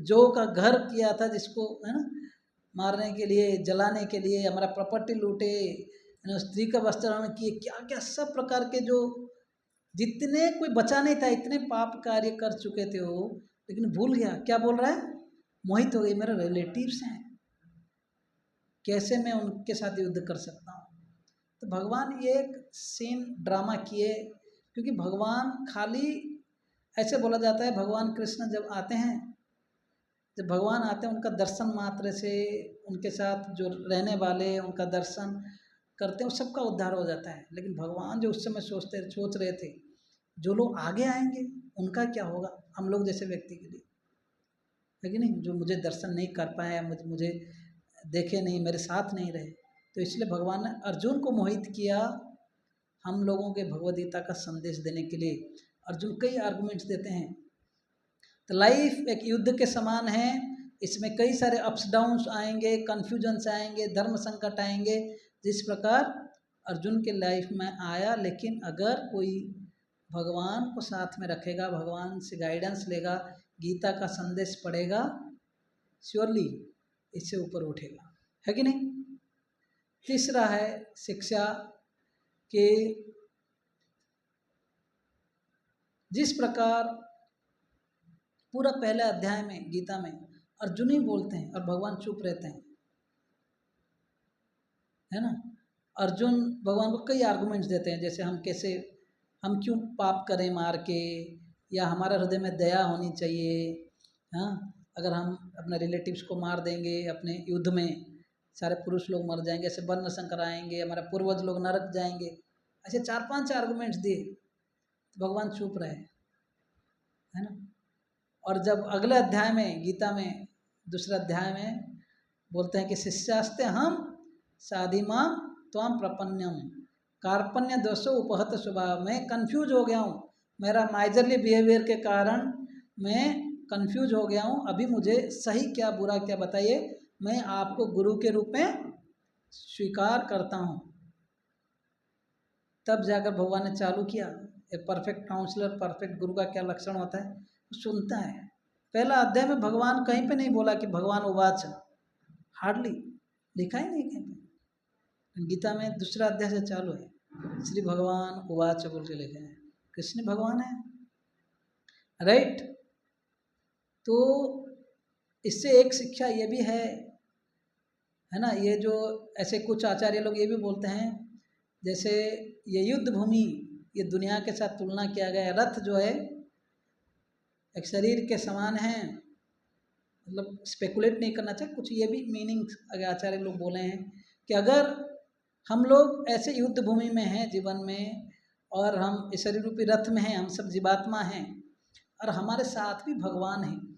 जो का घर किया था, जिसको है ना मारने के लिए, जलाने के लिए, हमारा प्रॉपर्टी लूटे, स्त्री का वस्त्र किए, क्या क्या सब प्रकार के, जो जितने कोई बचा नहीं था, इतने पाप कार्य कर चुके थे वो, लेकिन भूल गया। क्या बोल रहा है? मोहित हो गई, मेरे रिलेटिव्स हैं, कैसे मैं उनके साथ युद्ध कर सकता हूँ। तो भगवान ये एक सीन ड्रामा किए, क्योंकि भगवान खाली ऐसे बोला जाता है, भगवान कृष्ण जब आते हैं, जब भगवान आते हैं उनका दर्शन मात्र से, उनके साथ जो रहने वाले उनका दर्शन करते हैं, सबका उद्धार हो जाता है। लेकिन भगवान जो उस समय सोच रहे थे, जो लोग आगे आएंगे उनका क्या होगा, हम लोग जैसे व्यक्ति के लिए, है कि नहीं, जो मुझे दर्शन नहीं कर पाए, मुझे देखे नहीं, मेरे साथ नहीं रहे। तो इसलिए भगवान ने अर्जुन को मोहित किया, हम लोगों के भगवद्गीता का संदेश देने के लिए। अर्जुन कई आर्गुमेंट्स देते हैं। तो लाइफ एक युद्ध के समान है, इसमें कई सारे अप्स डाउन्स आएंगे, कन्फ्यूजन्स आएंगे, धर्म संकट आएंगे, जिस प्रकार अर्जुन के लाइफ में आया। लेकिन अगर कोई भगवान को साथ में रखेगा, भगवान से गाइडेंस लेगा, गीता का संदेश पढ़ेगा, श्योरली इससे ऊपर उठेगा, है कि नहीं। तीसरा है शिक्षा कि जिस प्रकार पूरा पहले अध्याय में गीता में अर्जुन ही बोलते हैं और भगवान चुप रहते हैं, है ना। अर्जुन भगवान को कई आर्गुमेंट्स देते हैं, जैसे हम क्यों पाप करें मार के, या हमारा हृदय में दया होनी चाहिए, हाँ। अगर हम अपने रिलेटिव्स को मार देंगे अपने युद्ध में, सारे पुरुष लोग मर जाएंगे, ऐसे वर्ण संकर आएंगे, हमारे पूर्वज लोग नरक जाएंगे, ऐसे 4-5 आर्गुमेंट्स दिए, तो भगवान चुप रहे, है ना। और जब अगले अध्याय में गीता में दूसरे अध्याय में बोलते हैं कि शिष्यास्ते हम साधिमां त्वां प्रपन्नम कार्पण्य दोषो उपहत स्वभाव, मैं कंफ्यूज हो गया हूँ, मेरा माइजरली बिहेवियर के कारण मैं कंफ्यूज हो गया हूँ, अभी मुझे सही क्या बुरा क्या बताइए, मैं आपको गुरु के रूप में स्वीकार करता हूँ। तब जाकर भगवान ने चालू किया, एक परफेक्ट काउंसलर, परफेक्ट गुरु का क्या लक्षण होता है, सुनता है। पहला अध्याय में भगवान कहीं पे नहीं बोला कि भगवान उवाच, हार्डली लिखा ही नहीं कहीं पे। गीता में दूसरा अध्याय से चालू है, श्री भगवान उवाच बोल के लिखे हैं, कृष्ण भगवान है, राइट। तो इससे एक शिक्षा ये भी है ना, ये जो ऐसे कुछ आचार्य लोग ये भी बोलते हैं, जैसे ये युद्ध भूमि, ये दुनिया के साथ तुलना किया गया है, रथ जो है एक शरीर के समान है, मतलब स्पेकुलेट नहीं करना चाहिए, कुछ ये भी मीनिंग अगर आचार्य लोग बोले हैं कि अगर हम लोग ऐसे युद्ध भूमि में हैं जीवन में, और हम इस शरीर रूपी रथ में हैं, हम सब जीवात्मा हैं, और हमारे साथ भी भगवान हैं,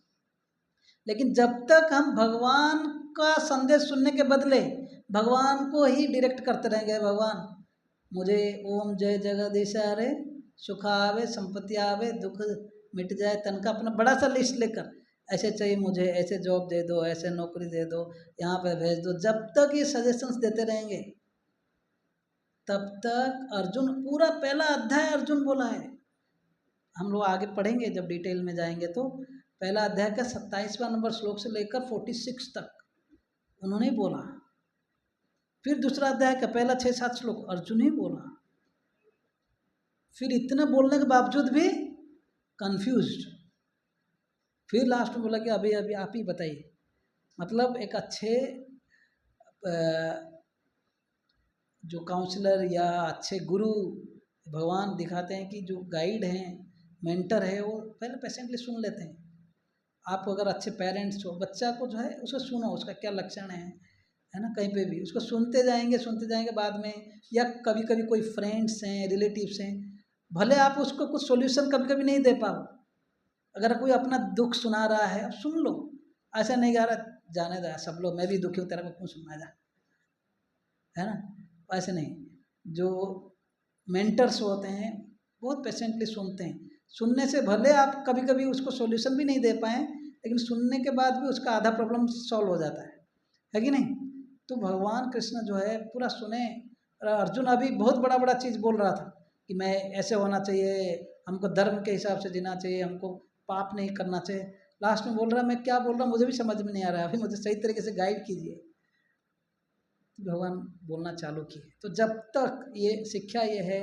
लेकिन जब तक हम भगवान का संदेश सुनने के बदले भगवान को ही डायरेक्ट करते रहेंगे, भगवान मुझे ओम जय जगदीश हरे, सुख आवे संपत्ति आवे, दुख मिट जाए, तन का अपना बड़ा सा लिस्ट लेकर ऐसे चाहिए मुझे, ऐसे जॉब दे दो, ऐसे नौकरी दे दो, यहाँ पे भेज दो, जब तक ये सजेशंस देते रहेंगे तब तक अर्जुन, पूरा पहला अध्याय अर्जुन बोला है, हम लोग आगे पढ़ेंगे जब डिटेल में जाएंगे, तो पहला अध्याय का 27वां नंबर श्लोक से लेकर 46 तक उन्होंने बोला। फिर दूसरा अध्याय का पहला 6-7 श्लोक अर्जुन ही बोला। फिर इतना बोलने के बावजूद भी कंफ्यूज्ड, फिर लास्ट में बोला कि अभी अभी आप ही बताइए। मतलब एक अच्छे जो काउंसलर या अच्छे गुरु भगवान दिखाते हैं कि जो गाइड हैं, मेंटर है, वो पहले पेशेंटली सुन लेते हैं। आप अगर अच्छे पेरेंट्स हो, बच्चा को जो है उसको सुनो, उसका क्या लक्षण है ना, कहीं पे भी उसको सुनते जाएंगे बाद में, या कभी कभी कोई फ्रेंड्स हैं, रिलेटिव्स हैं, भले आप उसको कुछ सॉल्यूशन कभी कभी नहीं दे पाओ, अगर कोई अपना दुख सुना रहा है अब सुन लो, ऐसा नहीं कह रहा जाने दो सब लोग, मैं भी दुखी हूँ, तेरा को क्यों सुनना जा, है ना, ऐसे नहीं। जो मेंटर्स होते हैं बहुत पेशेंटली सुनते हैं, सुनने से भले आप कभी कभी उसको सॉल्यूशन भी नहीं दे पाएँ, लेकिन सुनने के बाद भी उसका आधा प्रॉब्लम सॉल्व हो जाता है कि नहीं। तो भगवान कृष्ण जो है पूरा सुने। अर्जुन अभी बहुत बड़ा बड़ा चीज़ बोल रहा था कि मैं ऐसे होना चाहिए, हमको धर्म के हिसाब से जीना चाहिए, हमको पाप नहीं करना चाहिए। लास्ट में बोल रहा मैं क्या बोल रहा हूँ मुझे भी समझ में नहीं आ रहा है, अभी मुझे सही तरीके से गाइड कीजिए। तो भगवान बोलना चालू किए। तो जब तक ये शिक्षा ये है,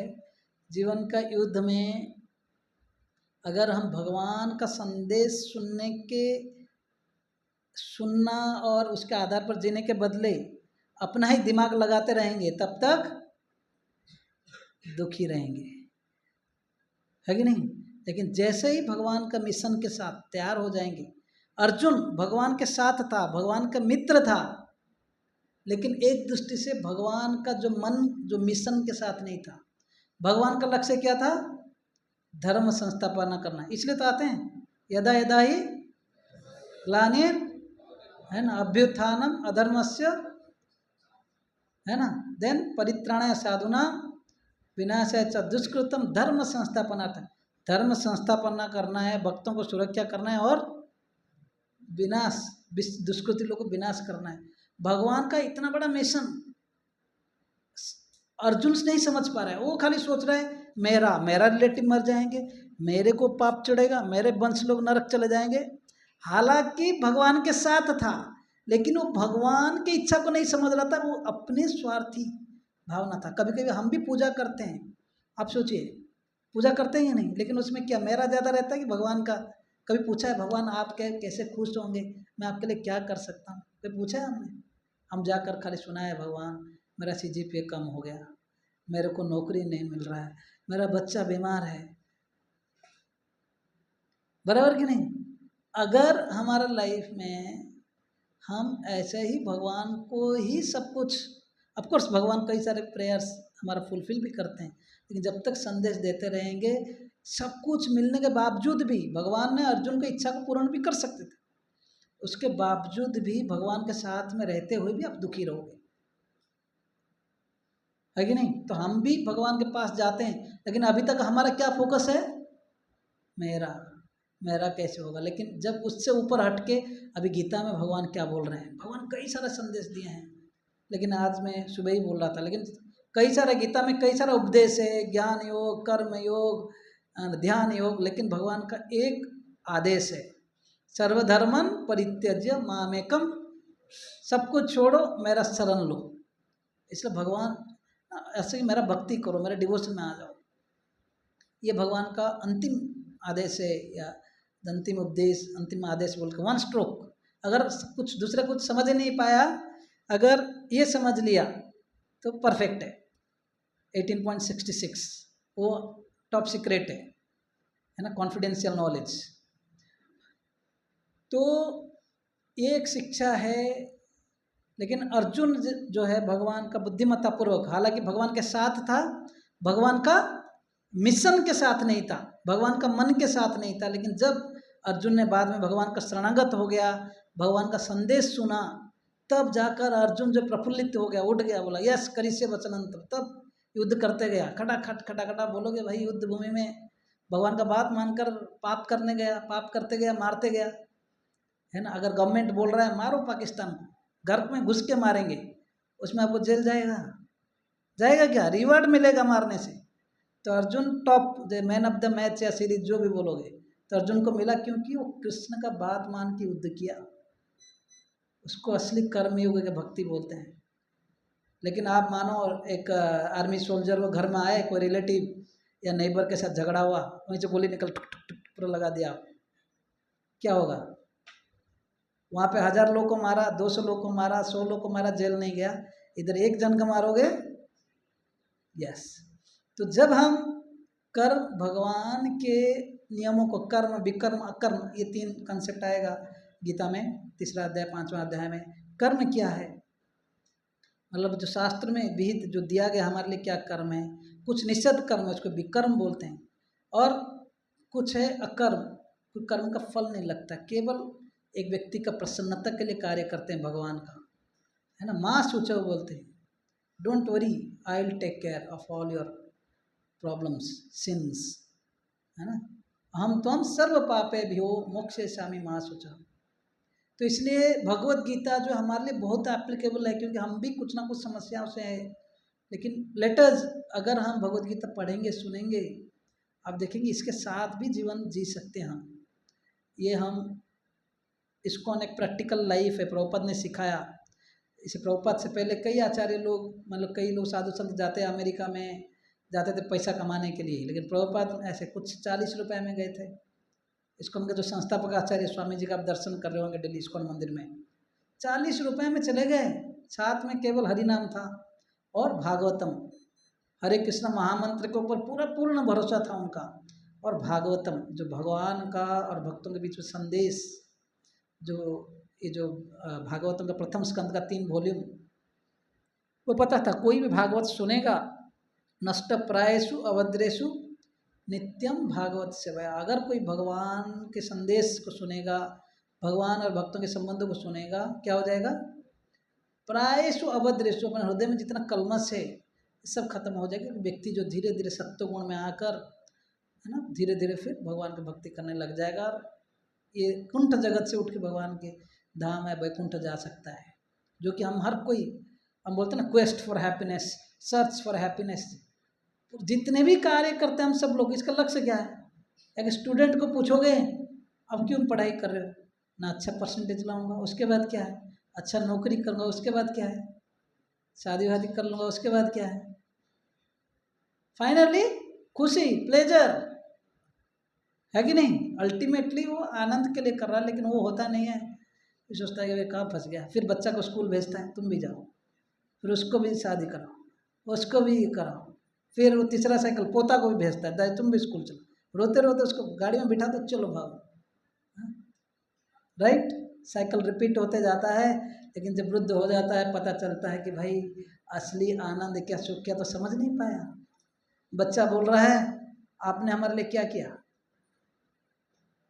जीवन का युद्ध में अगर हम भगवान का संदेश सुनना और उसके आधार पर जीने के बदले अपना ही दिमाग लगाते रहेंगे, तब तक दुखी रहेंगे, है कि नहीं। लेकिन जैसे ही भगवान का मिशन के साथ तैयार हो जाएंगे, अर्जुन भगवान के साथ था, भगवान का मित्र था, लेकिन एक दृष्टि से भगवान का जो मन जो मिशन के साथ नहीं था। भगवान का लक्ष्य क्या था? धर्म संस्थापना करना। इसलिए तो आते हैं यदा यदा ही ग्लानिर, है ना, अभ्युत्थानम अधर्मस्य, है ना, देन परित्राणाय साधुना विनाशाय च दुष्कृतम धर्म संस्थापनार्थ। धर्म संस्थापना करना है, भक्तों को सुरक्षा करना है और विनाश दुष्कृति लोगों को विनाश करना है। भगवान का इतना बड़ा मिशन अर्जुन नहीं समझ पा रहा है, वो खाली सोच रहा है मेरा मेरा रिलेटिव मर जाएंगे, मेरे को पाप चढ़ेगा, मेरे वंश लोग नरक चले जाएंगे। हालांकि भगवान के साथ था, लेकिन वो भगवान की इच्छा को नहीं समझ रहा था, वो अपने स्वार्थी भावना था। कभी कभी हम भी पूजा करते हैं, आप सोचिए, पूजा करते हैं या नहीं, लेकिन उसमें क्या मेरा ज़्यादा रहता है कि भगवान का? कभी पूछा है भगवान आप कैसे खुश होंगे, मैं आपके लिए क्या कर सकता हूँ? कभी पूछा है हमने? हम जाकर खाली सुना है भगवान मेरा CGPA कम हो गया, मेरे को नौकरी नहीं मिल रहा है, मेरा बच्चा बीमार है, बराबर कि नहीं? अगर हमारा लाइफ में हम ऐसे ही भगवान को ही सब कुछ, ऑफकोर्स भगवान कई सारे प्रेयर्स हमारा फुलफिल भी करते हैं, लेकिन जब तक संदेश देते रहेंगे, सब कुछ मिलने के बावजूद भी भगवान ने अर्जुन की इच्छा को पूर्ण भी कर सकते थे, उसके बावजूद भी भगवान के साथ में रहते हुए भी आप दुखी रहोगे, है कि नहीं? तो हम भी भगवान के पास जाते हैं, लेकिन अभी तक हमारा क्या फोकस है? मेरा मेरा कैसे होगा। लेकिन जब उससे ऊपर हटके, अभी गीता में भगवान क्या बोल रहे हैं, भगवान कई सारा संदेश दिए हैं, लेकिन आज मैं सुबह ही बोल रहा था, लेकिन कई सारा गीता में कई सारा उपदेश है, ज्ञान योग, कर्म योग, ध्यान योग, लेकिन भगवान का एक आदेश है, सर्वधर्मन परित्यज्य मामेकम, सब कुछ छोड़ो मेरा शरण लो। इसलिए भगवान ऐसे ही मेरा भक्ति करो, मेरे डिवोशन में आ जाओ, ये भगवान का अंतिम आदेश है, या अंतिम उपदेश, अंतिम आदेश बोल के वन स्ट्रोक। अगर कुछ दूसरा कुछ समझ ही नहीं पाया, अगर ये समझ लिया तो परफेक्ट है। 18.66 वो टॉप सीक्रेट है ना, कॉन्फिडेंशियल नॉलेज। तो ये एक शिक्षा है। लेकिन अर्जुन जो है भगवान का बुद्धिमत्ता पूर्वक, हालांकि भगवान के साथ था, भगवान का मिशन के साथ नहीं था, भगवान का मन के साथ नहीं था, लेकिन जब अर्जुन ने बाद में भगवान का शरणागत हो गया, भगवान का संदेश सुना, तब जाकर अर्जुन जो प्रफुल्लित हो गया, उठ गया, बोला यस करिष्ये वचनं, तब युद्ध करते गया, खटाखट खटाखटा बोलोगे भाई, युद्ध भूमि में भगवान का बात मानकर पाप करने गया, पाप करते गया, मारते गया, है ना। अगर गवर्नमेंट बोल रहा है मारो पाकिस्तान को, घर में घुस के मारेंगे, उसमें आपको जेल जाएगा, जाएगा क्या, रिवार्ड मिलेगा मारने से। तो Arjun top man of the match या सीरीज जो भी बोलोगे, तो अर्जुन को मिला, क्योंकि वो कृष्ण का बात मान के युद्ध किया, उसको असली कर्मयोग के भक्ति बोलते हैं। लेकिन आप मानो एक आर्मी सोल्जर वो घर में आए, कोई रिलेटिव या नेबर के साथ झगड़ा हुआ, वहीं से गोली निकल टुक टुक टुक पूरा लगा दिया, आप क्या होगा? वहाँ पे 1000 लोग को मारा, 200 लोग को मारा, 100 लोग को मारा, जेल नहीं गया, इधर एक जन को मारोगे, यस। तो जब हम कर्म, भगवान के नियमों को, कर्म विकर्म अकर्म, ये 3 कंसेप्ट आएगा गीता में, 3रा अध्याय 5वां अध्याय में। कर्म क्या है, मतलब जो शास्त्र में विहित जो दिया गया हमारे लिए क्या कर्म है, कुछ निषिद्ध कर्म है उसको विकर्म बोलते हैं, और कुछ है अकर्म, कोई कर्म का फल नहीं लगता, केवल एक व्यक्ति का प्रसन्नता के लिए कार्य करते हैं भगवान का, है ना। माँ सूचो बोलते हैं, don't worry I will take care of all your problems since, है ना। हम त्वं सर्व पापे भ्यो मोक्षयिष्यामि मा शुचः। तो इसलिए भगवत गीता जो हमारे लिए बहुत एप्लीकेबल है, क्योंकि हम भी कुछ ना कुछ समस्याओं से हैं। लेकिन लेटर्स, अगर हम भगवत गीता पढ़ेंगे, सुनेंगे, आप देखेंगे इसके साथ भी जीवन जी सकते हैं हम। ये हम, इसको एक प्रैक्टिकल लाइफ है, प्रभुपाद ने सिखाया। इसे प्रभुपाद से पहले कई आचार्य लोग, मतलब कई लोग साधु संत जाते हैं, अमेरिका में जाते थे पैसा कमाने के लिए, लेकिन प्रभुपाद ऐसे कुछ 40 रुपये में गए थे। इस्कॉन के जो संस्थापक आचार्य स्वामी जी का आप दर्शन कर रहे होंगे दिल्ली इस्कॉन मंदिर में, 40 रुपये में चले गए, साथ में केवल हरि नाम था और भागवतम, हरे कृष्ण महामंत्र के ऊपर पूरा पूर्ण भरोसा था उनका, और भागवतम जो भगवान का और भक्तों के बीच में संदेश, जो ये जो भागवतम का प्रथम स्कंद का 3 वॉल्यूम, वो पता था कोई भी भागवत सुनेगा, नष्ट प्रायेषु अभद्रेषु नित्यम भागवत सेवया। अगर कोई भगवान के संदेश को सुनेगा, भगवान और भक्तों के संबंधों को सुनेगा, क्या हो जाएगा? प्रायेषु अभद्रेषु, अपने हृदय में जितना कलमश है सब खत्म हो जाएगा। व्यक्ति जो धीरे धीरे सत्व गुण में आकर, है ना, धीरे धीरे फिर भगवान की भक्ति करने लग जाएगा, और ये कुंठ जगत से उठ के भगवान के धाम है वैकुंठ जा सकता है, जो कि हम हर कोई, हम बोलते हैं ना, quest for happiness, search for happiness, जितने भी कार्य करते हैं हम सब लोग, इसका लक्ष्य क्या है? एक स्टूडेंट को पूछोगे अब क्यों पढ़ाई कर रहे हो, ना अच्छा परसेंटेज लाऊंगा, उसके बाद क्या है? अच्छा नौकरी करूँगा, उसके बाद क्या है? शादी वादी कर लूँगा, उसके बाद क्या है? फाइनली खुशी, प्लेजर, है कि नहीं? अल्टीमेटली वो आनंद के लिए कर रहा है, लेकिन वो होता नहीं है। फिर सोचता है कि वे कहाँ फंस गया। फिर बच्चा को स्कूल भेजता है, तुम भी जाओ, फिर उसको भी शादी कराओ, उसको भी कराओ, फिर वो तीसरा साइकिल पोता को भी भेजता है, दाई तुम भी स्कूल चलो, रोते रोते उसको गाड़ी में बिठा दो, चलो भागो। राइट? साइकिल रिपीट होते जाता है, लेकिन जब वृद्ध हो जाता है पता चलता है कि भाई असली आनंद क्या, सुख क्या, तो समझ नहीं पाया। बच्चा बोल रहा है आपने हमारे लिए क्या किया?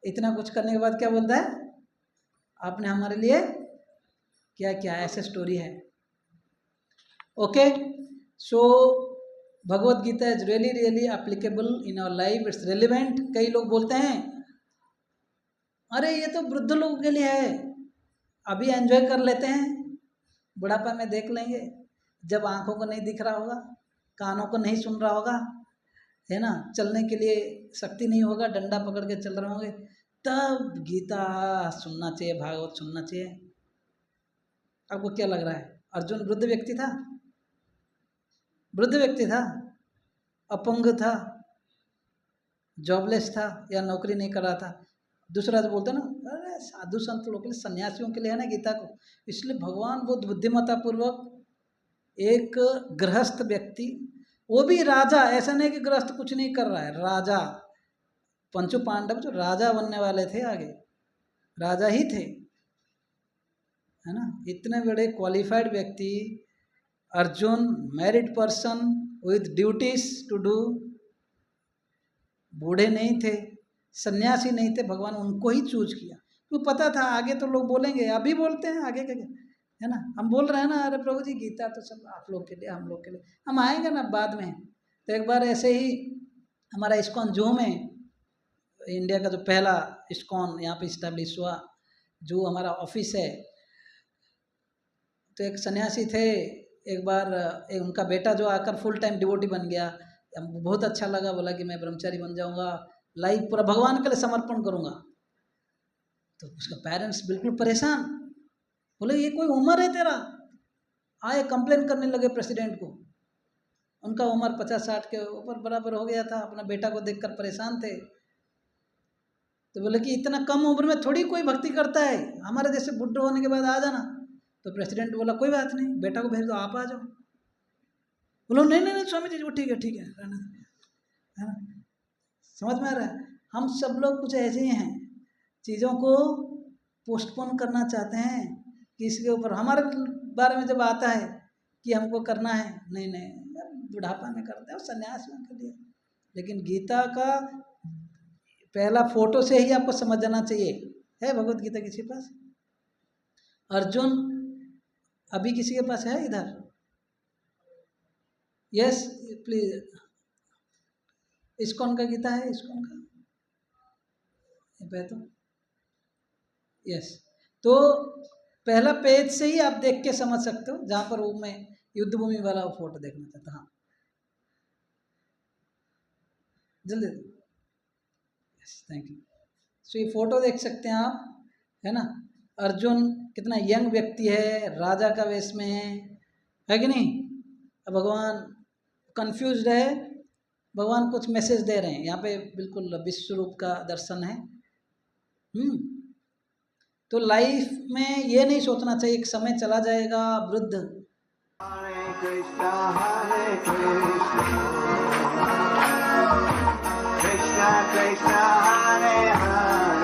इतना कुछ करने के बाद क्या बोलता है? आपने हमारे लिए क्या किया? ऐसे स्टोरी है। Okay, so Bhagavad Gita is really really applicable in our life, it's relevant. कई लोग बोलते हैं अरे ये तो वृद्ध लोगों के लिए है, अभी एंजॉय कर लेते हैं, बुढ़ापा में देख लेंगे, जब आंखों को नहीं दिख रहा होगा, कानों को नहीं सुन रहा होगा, है ना, चलने के लिए शक्ति नहीं होगा, डंडा पकड़ के चल रहे होंगे, तब गीता सुनना चाहिए, भागवत सुनना चाहिए। आपको क्या लग रहा है? अर्जुन वृद्ध व्यक्ति था? वृद्ध व्यक्ति था, अपंग था, जॉबलेस था, या नौकरी नहीं कर रहा था? दूसरा जो बोलते ना अरे साधु संत लोग के लिए, सन्यासियों के लिए है ना गीता को, इसलिए भगवान बुद्ध बुद्धिमत्ता पूर्वक एक गृहस्थ व्यक्ति, वो भी राजा, ऐसा नहीं कि गृहस्थ कुछ नहीं कर रहा है, राजा, पंचो पांडव जो राजा बनने वाले थे, आगे राजा ही थे, है ना, इतने बड़े क्वालिफाइड व्यक्ति, Arjun married person with duties to do, बूढ़े नहीं थे, सन्यासी नहीं थे, भगवान उनको ही चूज किया। तो पता था आगे तो लोग बोलेंगे, अभी बोलते हैं आगे क्या, है ना, हम बोल रहे हैं ना अरे प्रभु जी गीता तो सब आप लोग के लिए, हम लोग के लिए, हम आएंगे ना बाद में। तो एक बार ऐसे ही हमारा इस्कॉन जू में, इंडिया का जो पहला इस्कॉन यहाँ पे इस्टेब्लिश हुआ, जो हमारा ऑफिस है, तो एक सन्यासी थे, एक बार उनका बेटा जो आकर फुल टाइम डिवोटी बन गया, बहुत अच्छा लगा, बोला कि मैं ब्रह्मचारी बन जाऊंगा, लाइफ पूरा भगवान के लिए समर्पण करूंगा। तो उसका पेरेंट्स बिल्कुल परेशान, बोले ये कोई उम्र है तेरा? आए कंप्लेन करने लगे प्रेसिडेंट को। उनका उम्र 50-60 के ऊपर बराबर हो गया था, अपना बेटा को देखकर परेशान थे। तो बोले कि इतना कम उम्र में थोड़ी कोई भक्ति करता है, हमारे जैसे बुढ़े होने के बाद आ जाना। तो प्रेसिडेंट बोला कोई बात नहीं, बेटा को भेज दो, आप आ जाओ। बोलो नहीं नहीं नहीं स्वामी जी, वो ठीक है रहना, है ना, समझ में आ रहा है? हम सब लोग कुछ ऐसे ही हैं, चीज़ों को पोस्टपोन करना चाहते हैं कि इसके ऊपर, हमारे बारे में जब आता है कि हमको करना है, नहीं नहीं बुढ़ापा में करते हैं, सन्यासियों के लिए। लेकिन गीता का पहला फोटो से ही आपको समझ जाना चाहिए। है भगवत गीता किसी के पास? अर्जुन अभी किसी के पास है इधर? यस प्लीज, इस्कॉन का गीता है, इस्कॉन का तो यस। तो पहला पेज से ही आप देख के समझ सकते हो, जहाँ पर वो मैं युद्ध भूमि वाला फोटो देखना चाहता। हाँ जल्दी, यस थैंक यू। सो ये फोटो देख सकते हैं आप, है ना, अर्जुन कितना यंग व्यक्ति है, राजा का वेश में है कि नहीं? अब भगवान कंफ्यूज्ड है, भगवान कुछ मैसेज दे रहे हैं यहाँ पे, बिल्कुल विश्व रूप का दर्शन है। तो लाइफ में ये नहीं सोचना चाहिए एक समय चला जाएगा वृद्ध। हरे कृष्णा कृष्णा कृष्णा हरे हरे